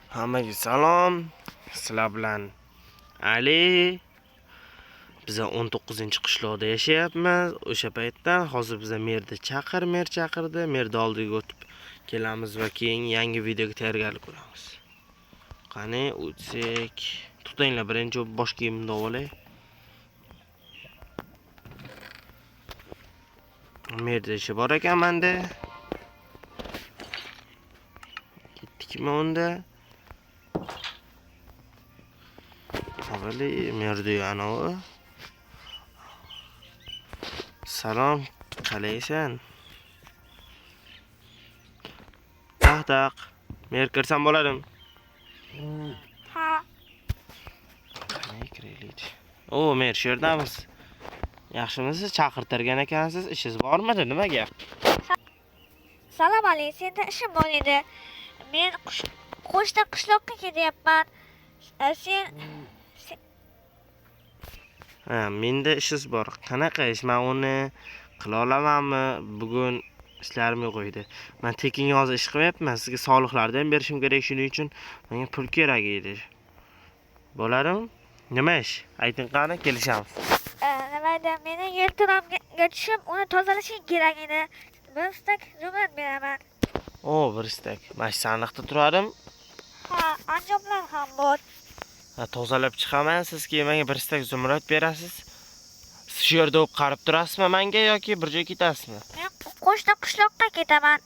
Hammaga salom. Sizlar bilan Ali. Biz 19-qishloqda yashayapmiz. O'sha paytdan hozir biz mer chaqirdi. Merni oldiga o'tib kelamiz va keyin yangi videoga tayyorgarlik ko'ramiz. Qani, o'tsak. Tutinglar, birinchi bosh kiyimimni olay. Merda ishi bor ekan menda. Ketdikmi unda? Avvali merda anavi. Salom, qalaysan? Taq. Mer kirsam bo'ladimi? Ha. Qanday kiraylik? Mer shu yerdamiz. Yaxshimisiz? Chaqirtirgan ekansiz. Ishingiz bormidi? Nima gap? Salom alaykum. Senda ishim bor edi. Men qo'shni qishloqqa ketyapman. Sen Menda ishingiz bor. Qanaqa ish? Men uni qila olamanmi? Bugun ishlarim yo'q edi. Men tekin yozib ish qilyapman. Sizga soliqlardan berishim kerak, shuning uchun menga pul kerak edi. Bo'ladimi? Nima ish? Ayting qani, kelishamiz. nima edi? Meni yerto'lamga tushib, uni tozalashing kerak edi. Bir stak zumrad beraman. Bir stak. Mana shu sandiqda turadim. Ha, anjomlar ham bor. Tozalab chiqaman, siz keyin menga bir stak zumrad berasiz. Siz shu yerda o'p qarab turasizmi menga yoki bir joy ketasizmi? Men qo'shni qishloqqa ketaman.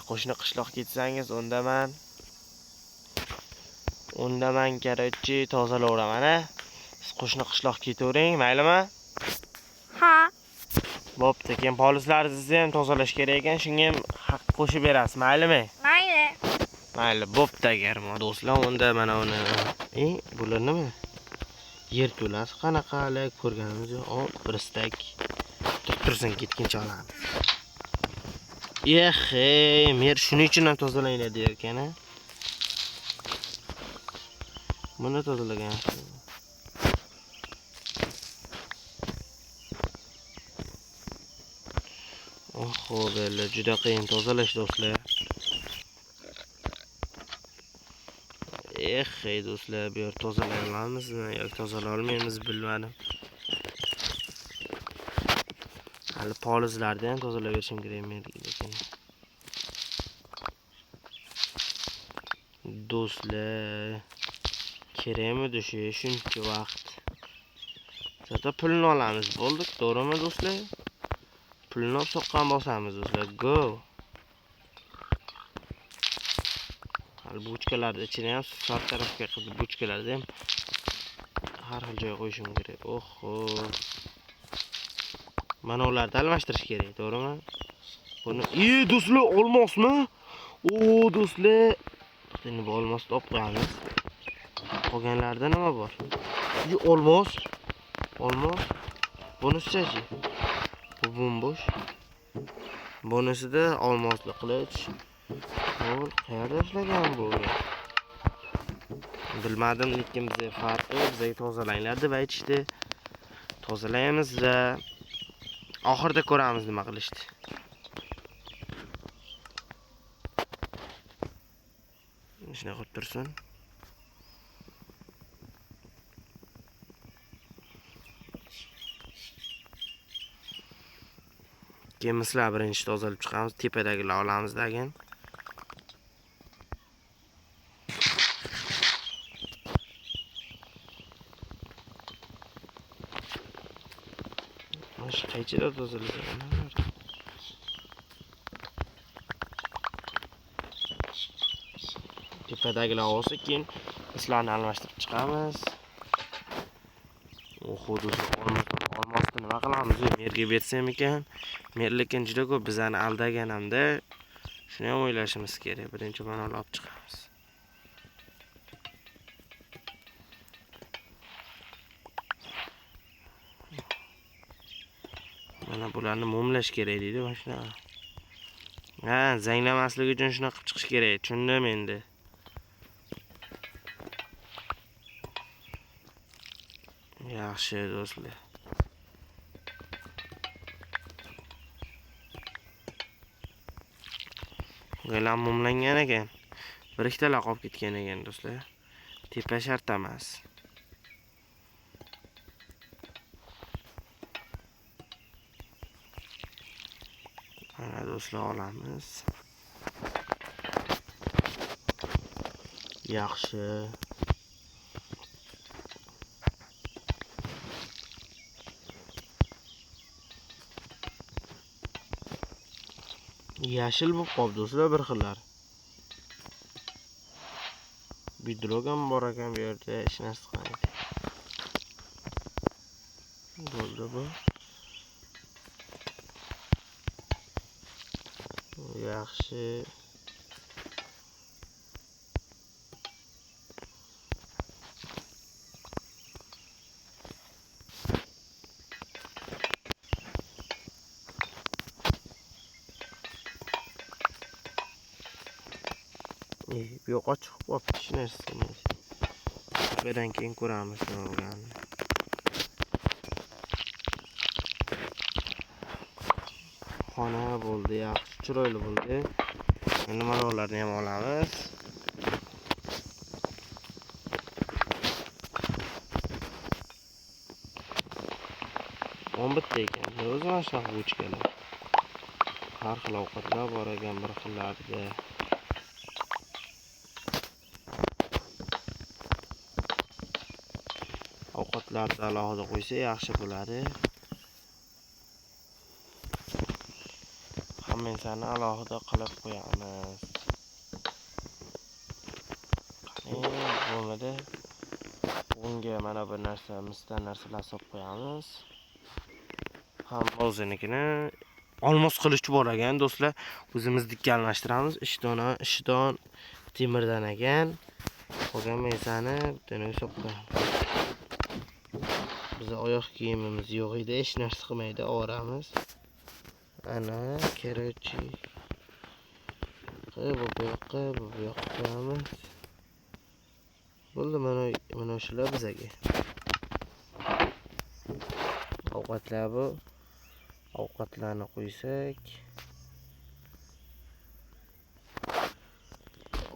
Qo'shni qishloq ketsangiz, unda men kerakchi tozalaveraman, Siz qo'shni qishloq ketavering, maylimi? Ha. Bo'pti, keyin polislaringizni ham tozalash kerak ekan, shunga ham haq qo'shib berasiz, maylimi? Mayli. Mayli, bo'pti agar do'stlar, unda mana uni. Bular nima? Yer to'lasi qanaqalik ko'rganimiz yo'q. Bir stak. Tursin, ketguncha olamiz. Mer shuning uchun ham tozalaylar der ekan-a. Buni tozalagan. Belli, juda qiyin tozalash do'stlar. Do'stlar, bu yer tozalay olamizmi yoki tozalay olmaymiz bilmadim. Hali polizlarni ham tozalab berishim kerak lekin. Do'stlar, kerakmidi shuncha vaqt? Zato pulni olamiz, bo'ldik, to'g'rimi do'stlar? Pulni olib soqqan bosamiz do'stlar. Go. Buchkalarni ichini ham sart tarafga qilib buchkalarni ham har xil joyga qo'yishim kerak. Mana ularni almashtirish kerak, to'g'rimi? Buni do'stlar, olmosmi? Do'stlar, endi bu olmosni olib qo'yamiz. Qolganlarda nima bor? Olmos. Bunisi-chi? Bu bo'mbo'sh. Bunisida olmosli qilich. Qayerda ishlagan bu? Bilmadim, lekin bizga farqi, bizga tozalanglar deb aytishdi. Tozalaymiz va oxirida ko'ramiz nima qilishdi. Shunday qilib tursin. Keyin mislar birinchi tozalab chiqamiz, tepadagilar olamiz degan. Mana qaychida tozalagan. Tepadagilar olsa keyin mislarni almashtirib chiqamiz. Olmosni nima qilamiz? Merga bersam ekan. Mer lekin juda ko'p bizani aldagan hamda shuni ham o'ylashimiz kerak. Birinchi mana olib chiqamiz. Mana bularni mumlash kerak deydi, mana shunaqa. Zanglamasligi uchun shunaqa qilib chiqish kerak. Tushundim endi. Yaxshi do'stlar. G'ilam mumlangan ekan. Bir ikkita qolib ketgan ekan do'stlar. Tepa shart emas. Mana do'stlar olamiz. Yaxshi. Yashil bo'lib qoldi do'stlar bir xillar. Bidrog ham bor ekan bu yerda, hech narsa qilmaydi. Bo'ldi bu. Yaxshi. Bu yoqqa chiqib qolibdi, hech narsa qilmaydi. Bundan keyin ko'ramiz nima bo'lganini. Xona bo'ldi, yaxshi, chiroyli bo'ldi. Endi mana ularni ham olamiz. Bitta ekan. O'zi mana shunaqa bo'chkalar. Har xil ovqatlar bor ekan bir xillarda. Ovqatlarni alohida qo'ysa yaxshi bo'ladi. Hammasini alohida qilib qo'yamiz. Bo'lmadi. Bunga mana bir narsa, misdan narsalar solib qo'yamiz. Hamma o'zinikini olmos qilichi bor ekan do'stlar. O'zimizniki almashtiramiz. Ishton temirdan ekan. Qolgan maysani bittani solib qo'yamiz. Bizning oyoq kiyimimiz yo'q edi, hech narsa qilmaydi, olamiz. Ana, kerochi. Bu yoqqa qo'yamiz. Bo'ldi, mana shular bizga. Ovqatlar bu. Ovqatlarni qo'ysak.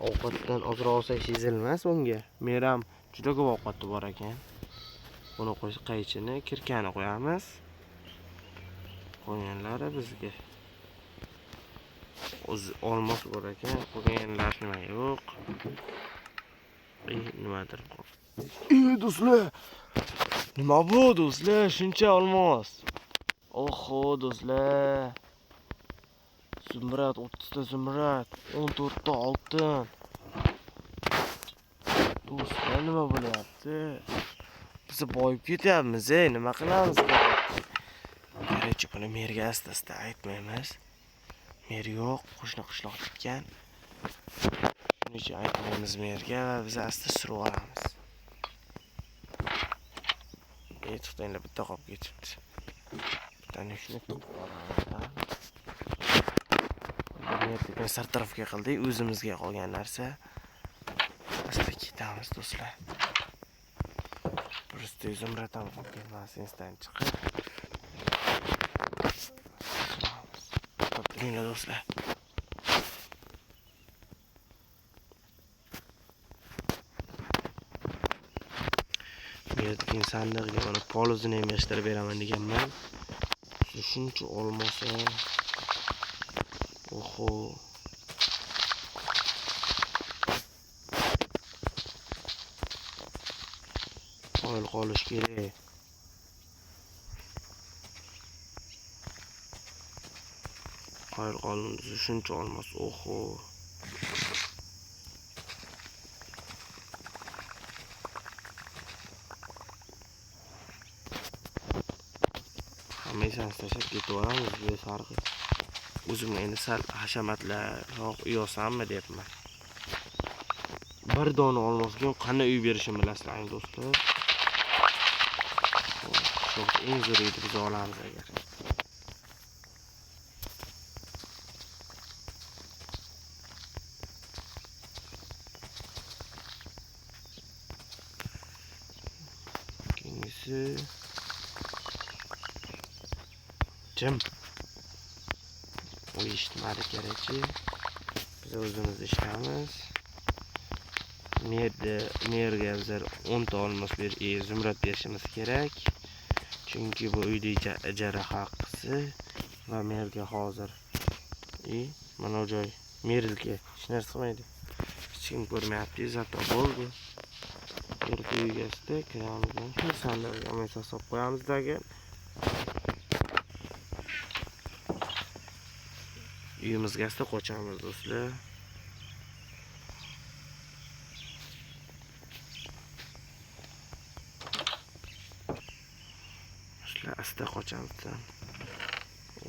Ovqatdan ozroq olsak sezilmas unga. Meram juda ko'p ovqati bor ekan. Buni qo'ysak qaychini, kirkani qo'yamiz. Qolganlari bizga. O'zi olmos bor ekan, qolganlar nima yo'q. Nimadir bor. Do'stlar. Nima bu do'stlar? Shuncha olmos. Oho do'stlar. Zumrad 30 ta zumrad, 14 ta oltin. Do'stlar nima bo'lyapti? Biz boyib ketyapmiz, nima qilamiz? Kerak, buni merga asta-asta aytmaymiz. Mer yo'q, qo'shni qishloq ketgan. Shuning uchun aytmaymiz merga va biz asta surib olamiz. To'xtanglar, bitta qolib ketibdi. Bittani shuni to'g'raymiz. Merga sar tarafga qildik, o'zimizga qolgan narsa. Asta ketamiz do'stlar. Просто zumrad ham qolib ketmasinizdan chiqib. Turinglar do'stlar. Berdik sandiqga mana polizini ham yashirib beraman deganman. Shuncha olmasa. Oho. Qo'l qolish kerak. Qo'l qolindi shuncha olmos. Oho. Hammasini tashlab ketaveramiz bu sarg'i. O'zimga endi sal hashamatlarroq uy olsammi deyapman. Bir dona olmosga qanday uy berishimni bilasizlar do'stlar. Shu eng zo'r edi biz olamiz agar. Kengisi Jim. O eshitmadi kerakchi. Biz o'zimiz ishlaymiz. Merga bizlar 10 ta olmos zumrad berishimiz kerak. Chunki bu uyda ijara haqqisi va merga hozir mana bu joy merdiki hech narsa qilmaydi. Hech kim ko'rmayapti, zato bo'ldi. Merga uyigasida kiramizdan sandarga olmos solib qo'yamizdagi. Uyimizga asta qochamiz do'stlar. Asta qochamiz.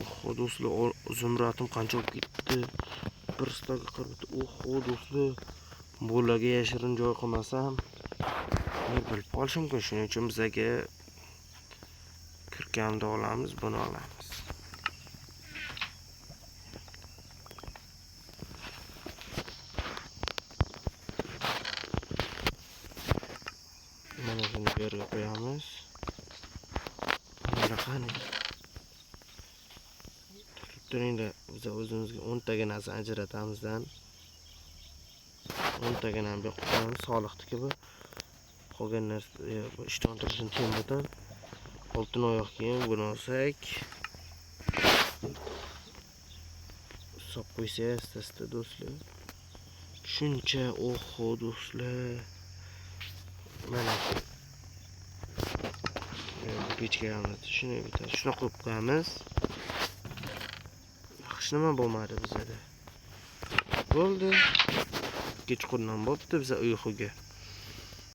Oho do'stlar, zumratim qancha olib ketdi. Bir staga qiribdi. Oho do'stlar, bo'laga yashirin joy qilmasam, men bilib qolishim mumkin. Shuning uchun bizga kirkamda olamiz, buni olamiz. Mana buni bu yerga qo'yamiz. Mana qani. Turinglar, biz o'zimizga 10 taga narsa ajratamizdan. 10 taga ham bu qo'yamiz, soliqniki bu. Qolgan narsa ishton turishini tembadan oltin oyoq kiyim buni olsak. Hisob qo'ysak, asta do'stlar. Shuncha, oho do'stlar. Mana pechkamiz shuni bitadi. Shuni qo'yib qo'yamiz. Hech nima bo'lmadi bizda. Bo'ldi. Kechqurun bo'pti biza uyquga.